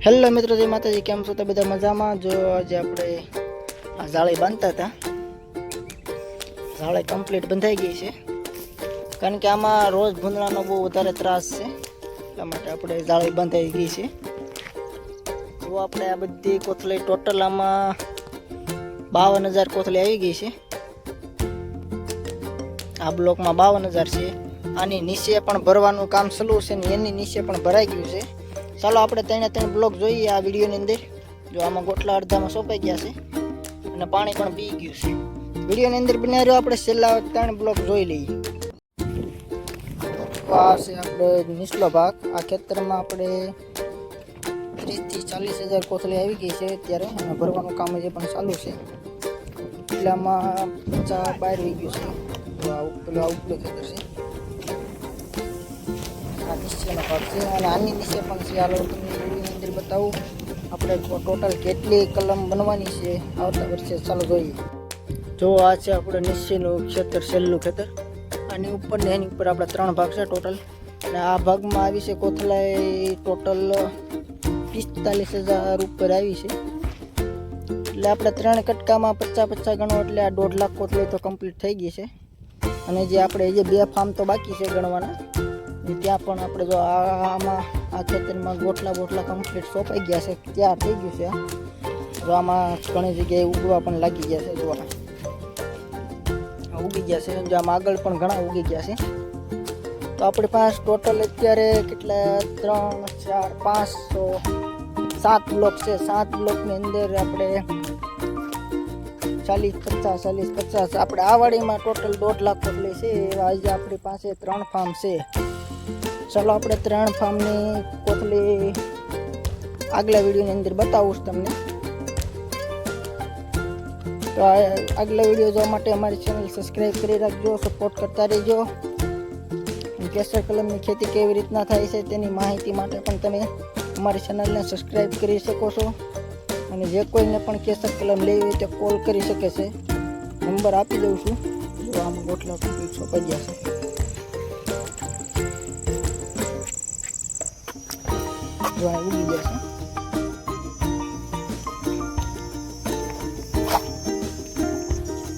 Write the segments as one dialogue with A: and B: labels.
A: Hello મિત્રો, જય માતાજી. કેમ છો? તો બધા મજામાં? જો આજે આપણે આ જાળી બાંધતા હતા. જાળી કમ્પ્લીટ બંધાઈ ગઈ છે, કારણ કે આમાં રોજ ભૂંદડાનો બહુ વધારે ત્રાસ છે, એટલા માટે આપણે જાળી બંધાઈ ગઈ છે. જો આપણે આ બધી કોથળી ટોટલ આમાં 52,000 કોથળી આવી ગઈ છે. આ બ્લોકમાં 52,000 છે. આની નીચે પણ ભરવાનું કામ ચાલુ છે ને એની નીચે પણ ભરાઈ ગયું છે. ચાલો આપણે ત્રણ બ્લોક જોઈએ આ વિડીયોની અંદર. જો આમાં ગોટલા અડધામાં સોંપાઈ ગયા છે અને પાણી પણ પી ગયું છે. વિડીયોની અંદર બન્યા રહ્યો, આપણે છેલ્લા 3 બ્લોક જોઈ લઈએ. આ છે આપણે નીચલો ભાગ. આ ખેતરમાં આપણે 30,000 થી 40,000 કોથળી આવી ગઈ છે અત્યારે, અને ભરવાનું કામ જે પણ ચાલુ છે. એટલામાં 50 બહાર આવી ગયું છે. પેલું ઉપલું ખેતર છે, નીચેનો ભાગ છે, અને આની નીચે પણ છે. હાલો તમને વિડીયોની અંદર બતાવું આપણે ટોટલ કેટલી કલમ બનવાની છે આવતા વર્ષે. ચાલો જોઈએ. જો આ છે આપણે નીચેનું ખેતર, છેલ્લું ખેતર. આની ઉપર ને એની ઉપર આપણે 3 ભાગ છે ટોટલ, અને આ ભાગમાં આવી છે કોથળાઈ ટોટલ 45,000 ઉપર આવી છે. એટલે આપણે 3 કટકામાં 50 ગણો એટલે આ 1.5 લાખ કોથળી તો કમ્પ્લીટ થઈ ગઈ છે. અને જે આપણે 2 ફાર્મ તો બાકી છે ગણવાના, ત્યાં પણ આપણે જો આમાં આ ખેતરમાં ગોટલા કમ્પ્લીટ સોંપાઈ ગયા છે, તૈયાર થઈ ગયું છે. જો આમાં ઘણી જગ્યાએ ઉગવા પણ લાગી ગયા છે. જો ઉગી ગયા છે. જો આમાં આગળ પણ ઘણા ઉગી ગયા છે. તો આપણી પાસે ટોટલ અત્યારે કેટલા 3, 4, 5, 7 બ્લોક છે. 7 બ્લોકની અંદર આપણે 40-50 આપણે આ વાડીમાં ટોટલ 1.5 લાખ કોથળી છે. આજે આપણી પાસે 3 ફાર્મ છે. ચાલો આપણે 3 ફાર્મની કોથળી આગલા વિડીયોની અંદર બતાવું છું તમને. તો આગલા વિડીયો જોવા માટે અમારી ચેનલ સબસ્ક્રાઈબ કરી રાખજો, સપોર્ટ કરતા રહેજો. કેસર કલમની ખેતી કેવી રીતના થાય છે તેની માહિતી માટે પણ તમે અમારી ચેનલને સબસ્ક્રાઈબ કરી શકો છો. અને જે કોઈને પણ કેસર કલમ લેવી હોય તે કોલ કરી શકે છે. નંબર આપી દઉં છું. જો આમાં ગોટલા કમ્પ્લીટ સોંપાઈ ગયા છે. જો આ ઉગી ગયા છે.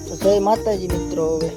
A: તો જય માતાજી મિત્રો. હવે